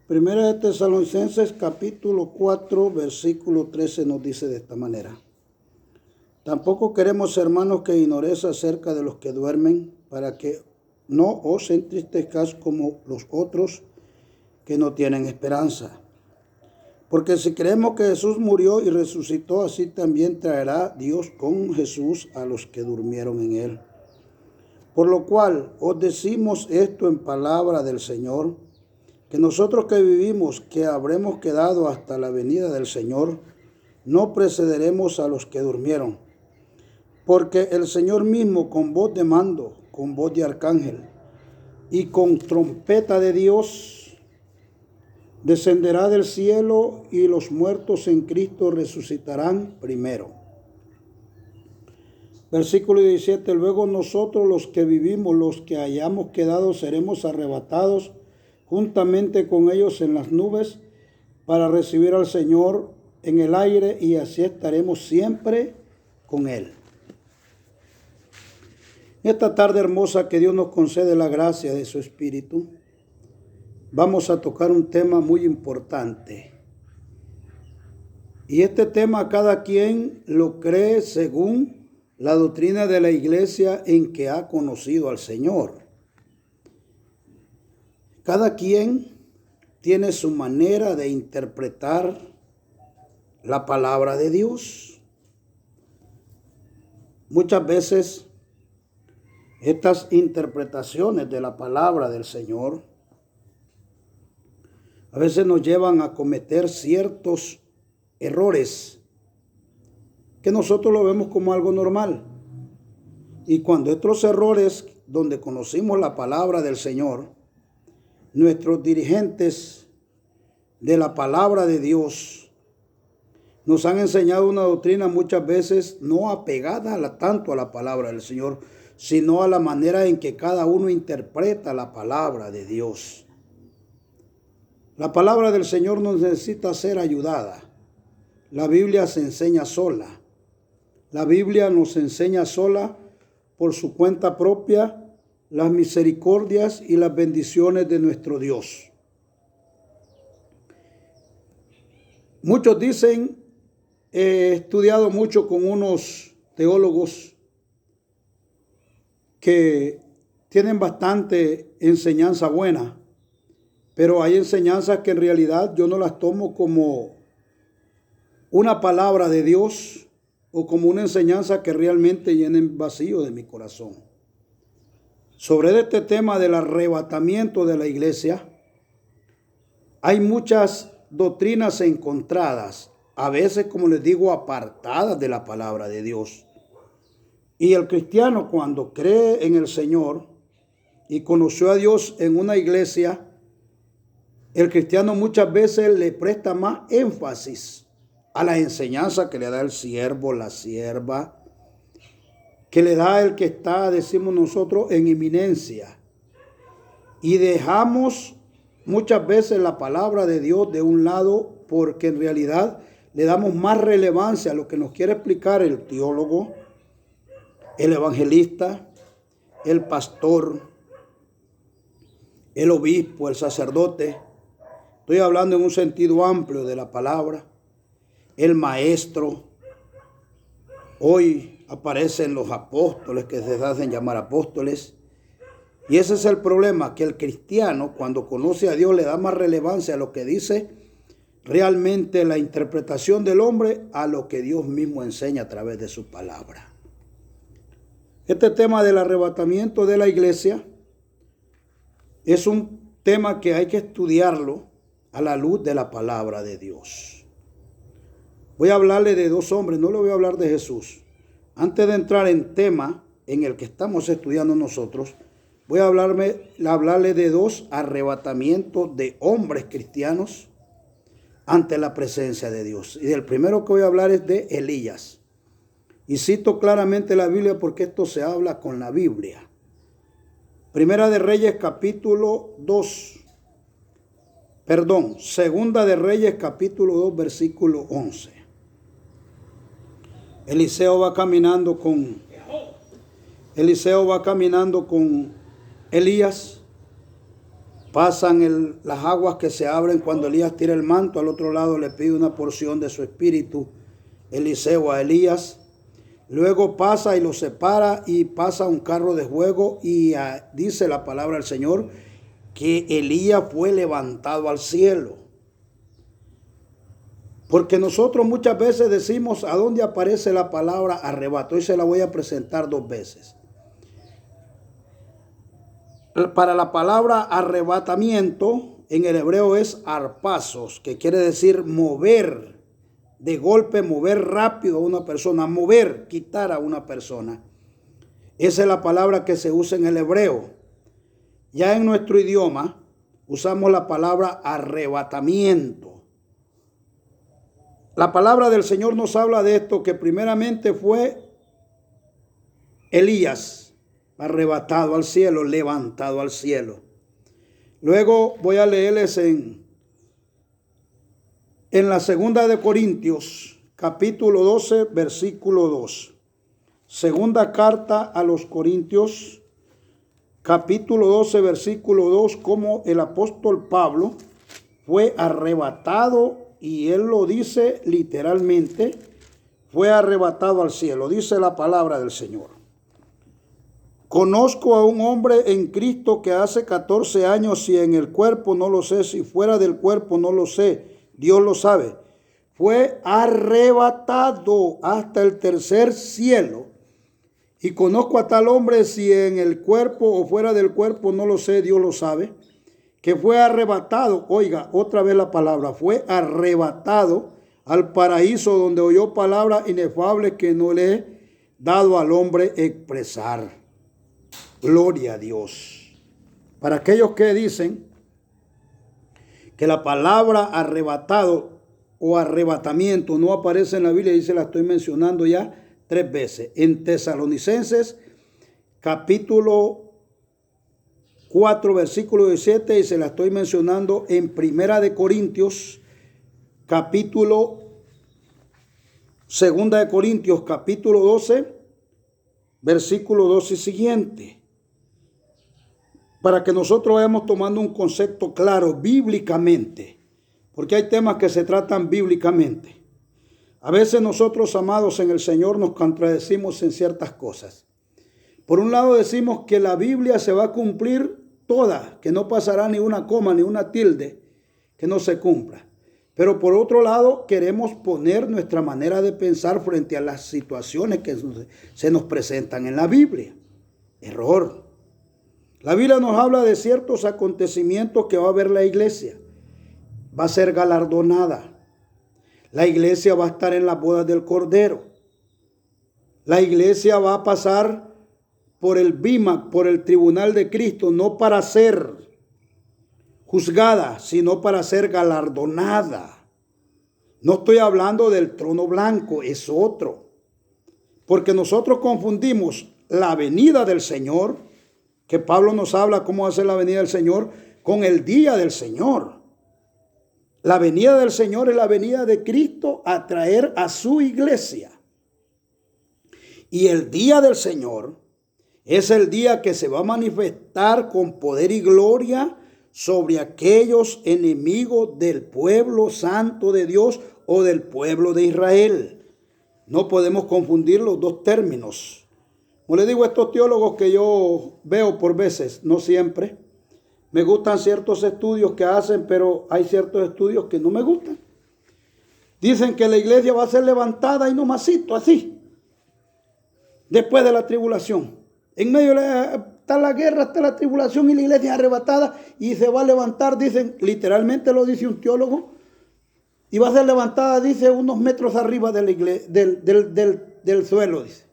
Primera de Tesalonicenses capítulo 4 versículo 13 nos dice de esta manera: Tampoco queremos, hermanos, que ignoréis acerca de los que duermen, para que no os entristezcáis como los otros que no tienen esperanza. Porque si creemos que Jesús murió y resucitó, así también traerá Dios con Jesús a los que durmieron en él. Por lo cual os decimos esto en palabra del Señor, que nosotros que vivimos, que habremos quedado hasta la venida del Señor, no precederemos a los que durmieron. Porque el Señor mismo, con voz de mando, con voz de arcángel y con trompeta de Dios, descenderá del cielo, y los muertos en Cristo resucitarán primero. Versículo 17: Luego nosotros, los que vivimos, los que hayamos quedado, seremos arrebatados juntamente con ellos en las nubes para recibir al Señor en el aire, y así estaremos siempre con Él. Esta tarde hermosa que Dios nos concede la gracia de su Espíritu, vamos a tocar un tema muy importante. Y este tema cada quien lo cree según la doctrina de la iglesia en que ha conocido al Señor. Cada quien tiene su manera de interpretar la palabra de Dios. Muchas veces estas interpretaciones de la palabra del Señor a veces nos llevan a cometer ciertos errores que nosotros lo vemos como algo normal. Y cuando estos errores, donde conocimos la palabra del Señor, nuestros dirigentes de la palabra de Dios nos han enseñado una doctrina muchas veces no apegada tanto a la palabra del Señor, sino a la manera en que cada uno interpreta la palabra de Dios. La palabra del Señor no necesita ser ayudada. La Biblia se enseña sola. La Biblia nos enseña sola por su cuenta propia las misericordias y las bendiciones de nuestro Dios. Muchos dicen, he estudiado mucho con unos teólogos que tienen bastante enseñanza buena, pero hay enseñanzas que en realidad yo no las tomo como una palabra de Dios o como una enseñanza que realmente llene el vacío de mi corazón. Sobre este tema del arrebatamiento de la iglesia, hay muchas doctrinas encontradas, a veces, como les digo, apartadas de la palabra de Dios. Y el cristiano, cuando cree en el Señor y conoció a Dios en una iglesia, el cristiano muchas veces le presta más énfasis a la enseñanza que le da el siervo, la sierva, que le da el que está, decimos nosotros, en eminencia. Y dejamos muchas veces la palabra de Dios de un lado, porque en realidad le damos más relevancia a lo que nos quiere explicar el teólogo, el evangelista, el pastor, el obispo, el sacerdote. Estoy hablando en un sentido amplio de la palabra. El maestro. Hoy aparecen los apóstoles, que se hacen llamar apóstoles. Y ese es el problema, que el cristiano, cuando conoce a Dios, le da más relevancia a lo que dice realmente la interpretación del hombre a lo que Dios mismo enseña a través de su palabra. Este tema del arrebatamiento de la iglesia es un tema que hay que estudiarlo a la luz de la palabra de Dios. Voy a hablarle de dos hombres, no le voy a hablar de Jesús. Antes de entrar en tema en el que estamos estudiando nosotros, voy a hablarle de dos arrebatamientos de hombres cristianos ante la presencia de Dios. Y el primero que voy a hablar es de Elías. Y cito claramente la Biblia porque esto se habla con la Biblia. Segunda de Reyes capítulo 2, versículo 11. Eliseo va caminando con Elías pasan las aguas que se abren cuando Elías tira el manto. Al otro lado le pide una porción de su espíritu Eliseo a Elías. Luego pasa y lo separa y pasa un carro de fuego y dice la palabra del Señor que Elías fue levantado al cielo. Porque nosotros muchas veces decimos a dónde aparece la palabra arrebato. Hoy se la voy a presentar 2 veces. Para la palabra arrebatamiento en el hebreo es arpasos, que quiere decir mover, de golpe mover rápido a una persona, mover, quitar a una persona. Esa es la palabra que se usa en el hebreo. Ya en nuestro idioma usamos la palabra arrebatamiento. La palabra del Señor nos habla de esto, que primeramente fue Elías arrebatado al cielo, levantado al cielo. Luego voy a leerles en la segunda de Corintios, capítulo 12, versículo 2. Segunda carta a los Corintios, capítulo 12, versículo 2, como el apóstol Pablo fue arrebatado, y él lo dice literalmente, fue arrebatado al cielo. Dice la palabra del Señor. Conozco a un hombre en Cristo que hace 14 años, si en el cuerpo no lo sé, si fuera del cuerpo no lo sé, Dios lo sabe, fue arrebatado hasta el tercer cielo. Y conozco a tal hombre, si en el cuerpo o fuera del cuerpo no lo sé, Dios lo sabe, que fue arrebatado, oiga, otra vez la palabra, fue arrebatado al paraíso, donde oyó palabras inefables que no le he dado al hombre expresar. Gloria a Dios. Para aquellos que dicen que la palabra arrebatado o arrebatamiento no aparece en la Biblia, y se la estoy mencionando ya 3 veces. En Tesalonicenses, capítulo 4, versículo 17, y se la estoy mencionando en Primera de Corintios, capítulo, Segunda de Corintios, capítulo 12, versículo 12 y siguiente. Para que nosotros vayamos tomando un concepto claro bíblicamente, porque hay temas que se tratan bíblicamente. A veces nosotros, amados en el Señor, nos contradecimos en ciertas cosas. Por un lado decimos que la Biblia se va a cumplir toda, que no pasará ni una coma ni una tilde que no se cumpla. Pero por otro lado queremos poner nuestra manera de pensar frente a las situaciones que se nos presentan en la Biblia. Error. La Biblia nos habla de ciertos acontecimientos que va a haber la iglesia. Va a ser galardonada. La iglesia va a estar en las bodas del Cordero. La iglesia va a pasar por el BIMAC, por el tribunal de Cristo, no para ser juzgada, sino para ser galardonada. No estoy hablando del trono blanco, es otro. Porque nosotros confundimos la venida del Señor, que Pablo nos habla cómo va a ser la venida del Señor, con el día del Señor. La venida del Señor es la venida de Cristo a traer a su iglesia. Y el día del Señor es el día que se va a manifestar con poder y gloria sobre aquellos enemigos del pueblo santo de Dios o del pueblo de Israel. No podemos confundir los dos términos. Como le digo a estos teólogos que yo veo por veces, no siempre, me gustan ciertos estudios que hacen, pero hay ciertos estudios que no me gustan. Dicen que la iglesia va a ser levantada y nomasito, así, después de la tribulación. En medio está la guerra, está la tribulación y la iglesia es arrebatada y se va a levantar, dicen, literalmente lo dice un teólogo, y va a ser levantada, dice, unos metros arriba de la iglesia, del suelo, dice.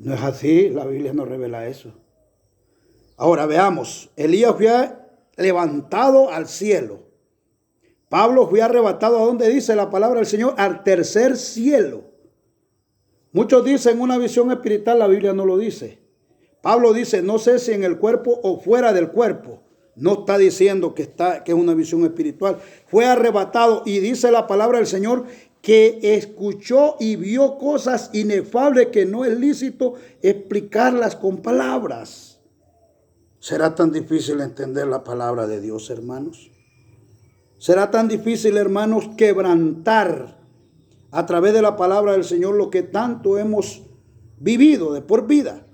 No es así, la Biblia no revela eso. Ahora veamos, Elías fue levantado al cielo. Pablo fue arrebatado, ¿a dónde dice la palabra del Señor? Al tercer cielo. Muchos dicen una visión espiritual, la Biblia no lo dice. Pablo dice, no sé si en el cuerpo o fuera del cuerpo. No está diciendo que es una visión espiritual. Fue arrebatado y dice la palabra del Señor que escuchó y vio cosas inefables que no es lícito explicarlas con palabras. ¿Será tan difícil entender la palabra de Dios, hermanos? ¿Será tan difícil, hermanos, quebrantar a través de la palabra del Señor lo que tanto hemos vivido de por vida?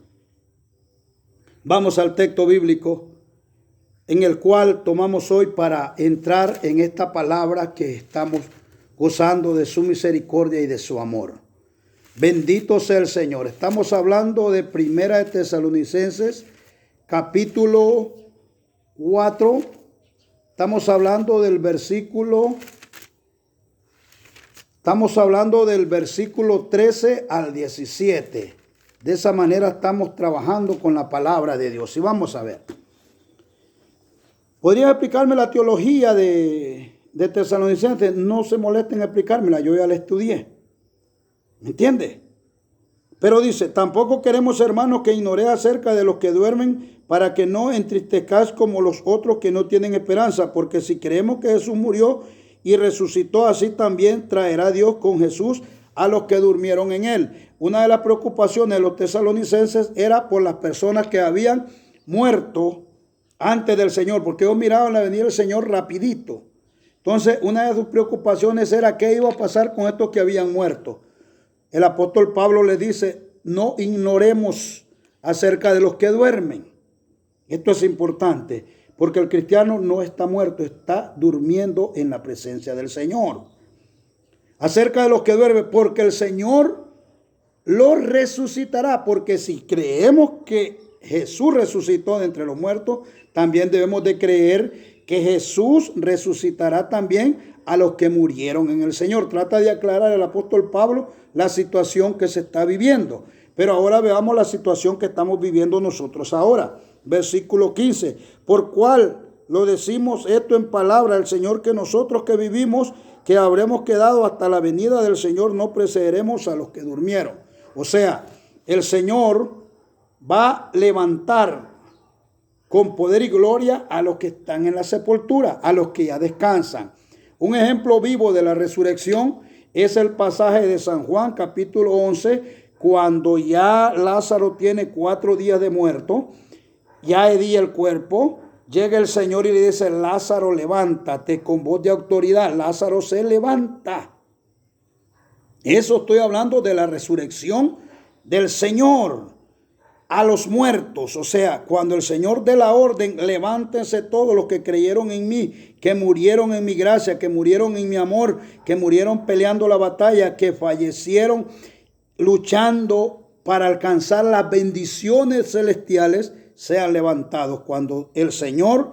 Vamos al texto bíblico en el cual tomamos hoy para entrar en esta palabra que estamos gozando de su misericordia y de su amor. Bendito sea el Señor. Estamos hablando de Primera de Tesalonicenses, capítulo 4. Estamos hablando del versículo 13 al 17. De esa manera estamos trabajando con la palabra de Dios. Y vamos a ver. ¿Podría explicarme la teología de Tesalonicenses? No se molesten en explicármela, yo ya la estudié. ¿Me entiende? Pero dice, tampoco queremos, hermanos, que ignoréis acerca de los que duermen, para que no entristezcáis como los otros que no tienen esperanza, porque si creemos que Jesús murió y resucitó, así también traerá Dios con Jesús a los que durmieron en él. Una de las preocupaciones de los tesalonicenses era por las personas que habían muerto antes del Señor, porque ellos miraban la venida del Señor rapidito. Entonces, una de sus preocupaciones era qué iba a pasar con estos que habían muerto. El apóstol Pablo le dice, no ignoremos acerca de los que duermen. Esto es importante, porque el cristiano no está muerto, está durmiendo en la presencia del Señor. Acerca de los que duermen, porque el Señor los resucitará, porque si creemos que Jesús resucitó de entre los muertos, también debemos de creer que Jesús resucitará también a los que murieron en el Señor. Trata de aclarar el apóstol Pablo la situación que se está viviendo. Pero ahora veamos la situación que estamos viviendo nosotros ahora. Versículo 15. Por cual lo decimos esto en palabra del Señor, que nosotros que vivimos, que habremos quedado hasta la venida del Señor, no precederemos a los que durmieron. O sea, el Señor va a levantar con poder y gloria a los que están en la sepultura, a los que ya descansan. Un ejemplo vivo de la resurrección es el pasaje de San Juan, capítulo 11, cuando ya Lázaro tiene 4 días de muerto, ya hedía el cuerpo, llega el Señor y le dice, Lázaro, levántate, con voz de autoridad. Lázaro se levanta. Eso estoy hablando de la resurrección del Señor a los muertos. O sea, cuando el Señor dé la orden, levántense todos los que creyeron en mí, que murieron en mi gracia, que murieron en mi amor, que murieron peleando la batalla, que fallecieron luchando para alcanzar las bendiciones celestiales, sean levantados. Cuando el Señor,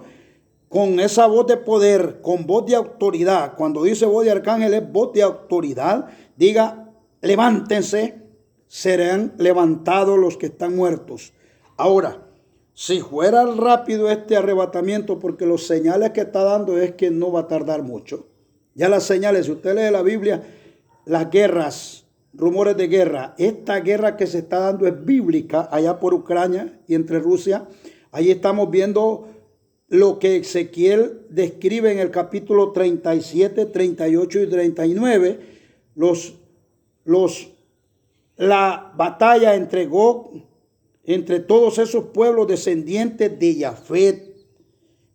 con esa voz de poder, con voz de autoridad, cuando dice voz de arcángel es voz de autoridad, diga, levántense, serán levantados los que están muertos. Ahora, si fuera rápido este arrebatamiento, porque los señales que está dando es que no va a tardar mucho. Ya las señales, si usted lee la Biblia, las guerras, rumores de guerra, esta guerra que se está dando es bíblica allá por Ucrania y entre Rusia. Ahí estamos viendo lo que Ezequiel describe en el capítulo 37, 38 y 39, la batalla entre Gog, entre todos esos pueblos descendientes de Jafet,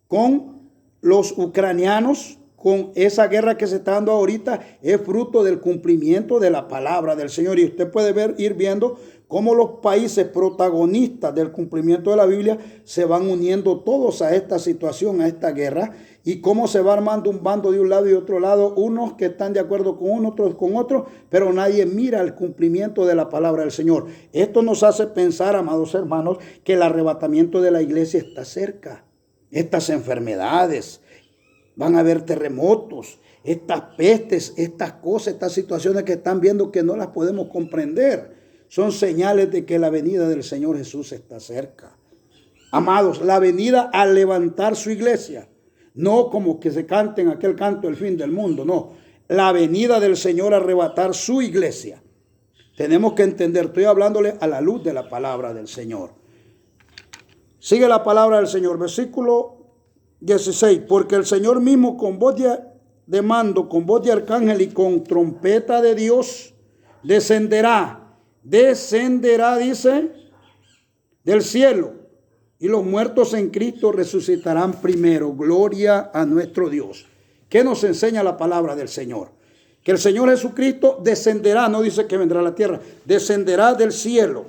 con los ucranianos, con esa guerra que se está dando ahorita, es fruto del cumplimiento de la palabra del Señor. Y usted puede ir viendo cómo los países protagonistas del cumplimiento de la Biblia se van uniendo todos a esta situación, a esta guerra, y cómo se va armando un bando de un lado y otro lado, unos que están de acuerdo con uno, otros con otros, pero nadie mira el cumplimiento de la palabra del Señor. Esto nos hace pensar, amados hermanos, que el arrebatamiento de la iglesia está cerca. Estas enfermedades, van a haber terremotos, estas pestes, estas cosas, estas situaciones que están viendo que no las podemos comprender, son señales de que la venida del Señor Jesús está cerca. Amados, la venida a levantar su iglesia, no como que se canten aquel canto del fin del mundo, no. La venida del Señor a arrebatar su iglesia. Tenemos que entender, estoy hablándole a la luz de la palabra del Señor. Sigue la palabra del Señor, versículo 16, porque el Señor mismo con voz de mando, con voz de arcángel y con trompeta de Dios descenderá, dice, del cielo, y los muertos en Cristo resucitarán primero. Gloria a nuestro Dios. ¿Qué nos enseña la palabra del Señor? Que el Señor Jesucristo descenderá, no dice que vendrá a la tierra, descenderá del cielo.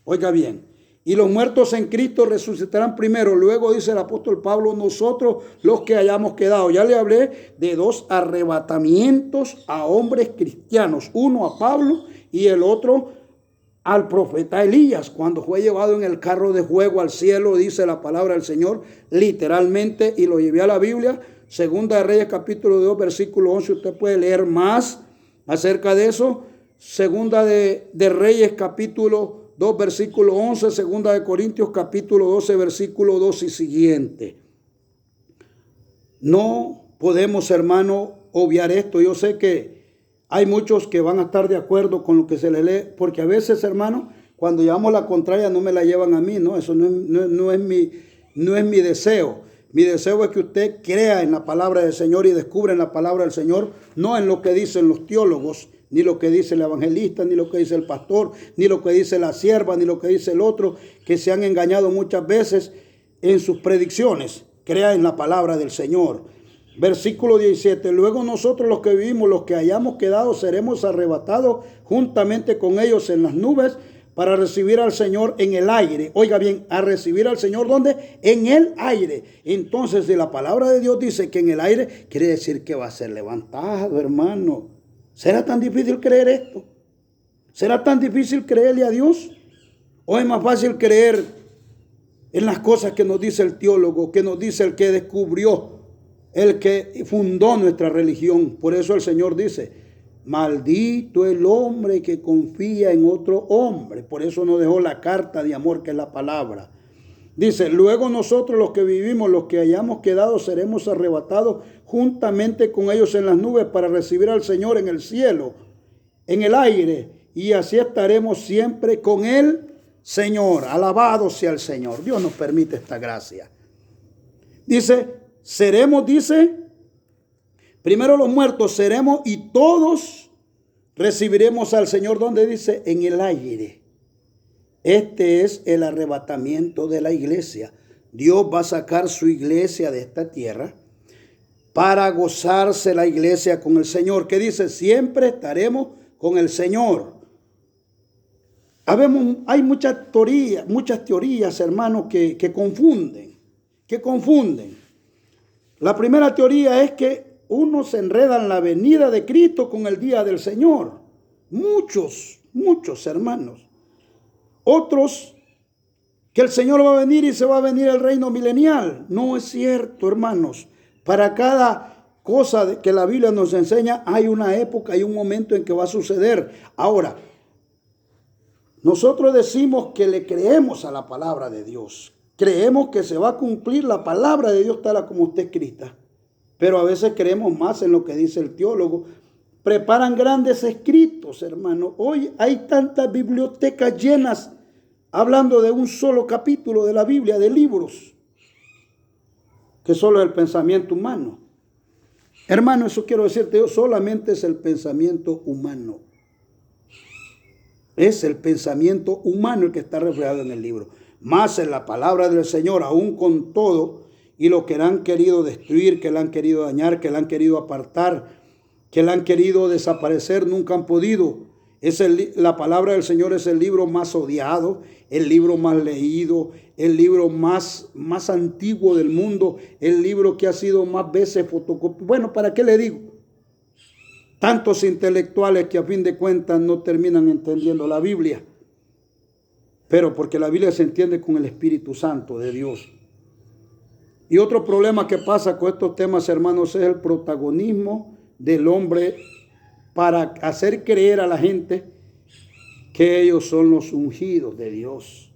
Oiga bien, y los muertos en Cristo resucitarán primero. Luego dice el apóstol Pablo, nosotros los que hayamos quedado. Ya le hablé de 2 arrebatamientos a hombres cristianos. Uno a Pablo y el otro al profeta Elías, cuando fue llevado en el carro de fuego al cielo, dice la palabra del Señor, literalmente, y lo llevé a la Biblia. Segunda de Reyes capítulo 2 versículo 11, usted puede leer más acerca de eso. Segunda de Reyes capítulo 2 versículo 11, segunda de Corintios capítulo 12 versículo 2 y siguiente. No podemos, hermano, obviar esto. Yo sé que hay muchos que van a estar de acuerdo con lo que se le lee, porque a veces, hermano, cuando llevamos la contraria no me la llevan a mí, ¿no? Eso no es mi deseo. Mi deseo es que usted crea en la palabra del Señor y descubra en la palabra del Señor, no en lo que dicen los teólogos, ni lo que dice el evangelista, ni lo que dice el pastor, ni lo que dice la sierva, ni lo que dice el otro, que se han engañado muchas veces en sus predicciones. Crea en la palabra del Señor. Versículo 17, luego nosotros los que vivimos, los que hayamos quedado, seremos arrebatados juntamente con ellos en las nubes para recibir al Señor en el aire. Oiga bien, a recibir al Señor, ¿dónde? En el aire. Entonces, si la palabra de Dios dice que en el aire, quiere decir que va a ser levantado, hermano. ¿Será tan difícil creer esto? ¿Será tan difícil creerle a Dios? ¿O es más fácil creer en las cosas que nos dice el teólogo, que nos dice el que descubrió, el que fundó nuestra religión? Por eso el Señor dice, maldito el hombre que confía en otro hombre. Por eso nos dejó la carta de amor, que es la palabra. Dice, luego nosotros los que vivimos, los que hayamos quedado, seremos arrebatados juntamente con ellos en las nubes para recibir al Señor en el cielo, en el aire, y así estaremos siempre con el Señor. Alabado sea el Señor. Dios nos permite esta gracia. Dice, seremos, dice, primero los muertos seremos y todos recibiremos al Señor. ¿Dónde dice? En el aire. Este es el arrebatamiento de la iglesia. Dios va a sacar su iglesia de esta tierra para gozarse la iglesia con el Señor. ¿Qué dice? Siempre estaremos con el Señor. Hay muchas teorías, hermanos, que confunden. La primera teoría es que uno se enreda en la venida de Cristo con el día del Señor. Muchos hermanos. Otros, que el Señor va a venir y se va a venir el reino milenial. No es cierto, hermanos. Para cada cosa que la Biblia nos enseña, hay una época y un momento en que va a suceder. Ahora, nosotros decimos que le creemos a la palabra de Dios. Creemos que se va a cumplir la palabra de Dios tal como está escrita. Pero a veces creemos más en lo que dice el teólogo. Preparan grandes escritos, hermano. Hoy hay tantas bibliotecas llenas hablando de un solo capítulo de la Biblia, de libros, que solo es el pensamiento humano. Hermano, eso quiero decirte yo, solamente es el pensamiento humano. Es el pensamiento humano el que está reflejado en el libro. Más en la palabra del Señor, aún con todo, y lo que le han querido destruir, que le han querido dañar, que le han querido apartar, que le han querido desaparecer, nunca han podido. La palabra del Señor es el libro más odiado, el libro más leído, el libro más antiguo del mundo, el libro que ha sido más veces fotocopiado. Bueno, ¿para qué le digo? Tantos intelectuales que a fin de cuentas no terminan entendiendo la Biblia. Pero porque la Biblia se entiende con el Espíritu Santo de Dios. Y otro problema que pasa con estos temas, hermanos, es el protagonismo del hombre para hacer creer a la gente que ellos son los ungidos de Dios.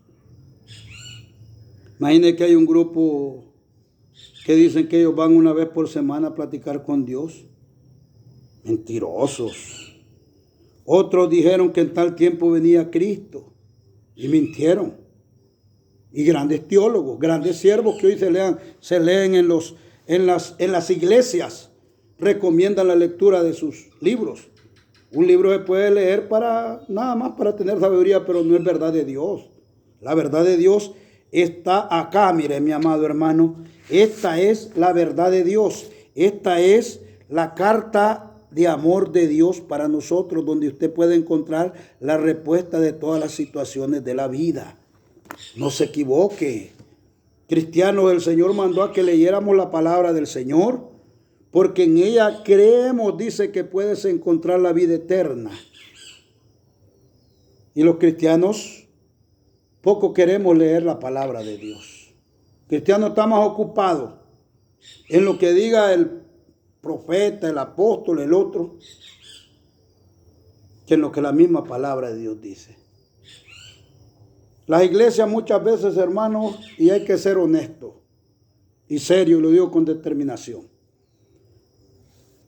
Imaginen que hay un grupo que dicen que ellos van una vez por semana a platicar con Dios. Mentirosos. Otros dijeron que en tal tiempo venía Cristo y mintieron. Y grandes teólogos, grandes siervos que hoy se leen en las iglesias, recomiendan la lectura de sus libros. Un libro se puede leer nada más para tener sabiduría, pero no es verdad de Dios. La verdad de Dios está acá, mire mi amado hermano. Esta es la verdad de Dios. Esta es la carta de amor de Dios para nosotros, donde usted puede encontrar la respuesta de todas las situaciones de la vida. No se equivoque. Cristianos, el Señor mandó a que leyéramos la palabra del Señor, porque en ella creemos, dice, que puedes encontrar la vida eterna. Y los cristianos poco queremos leer la palabra de Dios. Cristiano está más ocupado en lo que diga el profeta, el apóstol, el otro, que en lo que la misma palabra de Dios dice. Las iglesias muchas veces, hermanos, y hay que ser honesto y serio, lo digo con determinación.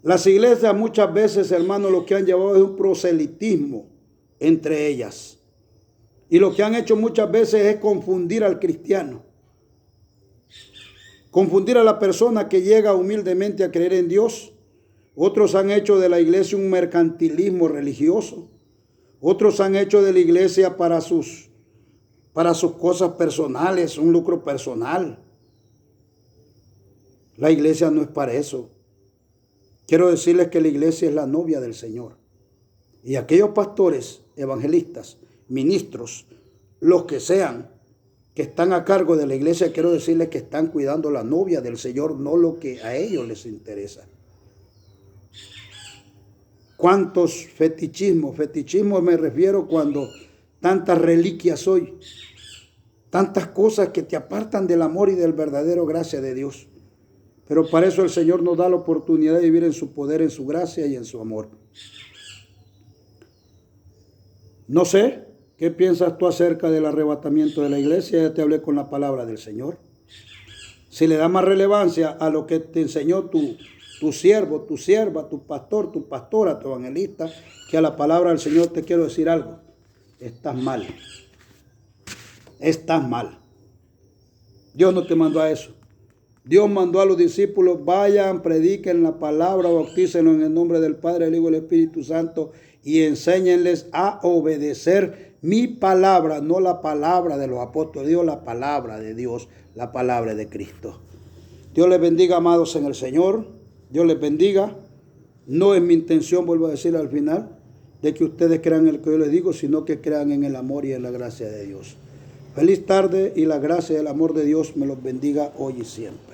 Las iglesias muchas veces, hermanos, lo que han llevado es un proselitismo entre ellas. Y lo que han hecho muchas veces es confundir al cristiano. Confundir a la persona que llega humildemente a creer en Dios. Otros han hecho de la iglesia un mercantilismo religioso. Otros han hecho de la iglesia para sus cosas personales, un lucro personal. La iglesia no es para eso. Quiero decirles que la iglesia es la novia del Señor. Y aquellos pastores, evangelistas, ministros, los que sean, que están a cargo de la iglesia, quiero decirles que están cuidando la novia del Señor, no lo que a ellos les interesa. ¿Cuántos fetichismos? Fetichismo me refiero cuando tantas reliquias hoy, tantas cosas que te apartan del amor y del verdadero gracia de Dios. Pero para eso el Señor nos da la oportunidad de vivir en su poder, en su gracia y en su amor. No sé, ¿qué piensas tú acerca del arrebatamiento de la iglesia? Ya te hablé con la palabra del Señor. Si le da más relevancia a lo que te enseñó tu siervo, tu sierva, tu pastor, tu pastora, tu evangelista, que a la palabra del Señor, te quiero decir algo. Estás mal. Estás mal. Dios no te mandó a eso. Dios mandó a los discípulos, vayan, prediquen la palabra, bautícenlos en el nombre del Padre, del Hijo y del Espíritu Santo y enséñenles a obedecer mi palabra, no la palabra de los apóstoles, digo la palabra de Dios, la palabra de Cristo. Dios les bendiga, amados en el Señor. Dios les bendiga. No es mi intención, vuelvo a decir al final, de que ustedes crean en lo que yo les digo, sino que crean en el amor y en la gracia de Dios. Feliz tarde y la gracia y el amor de Dios me los bendiga hoy y siempre.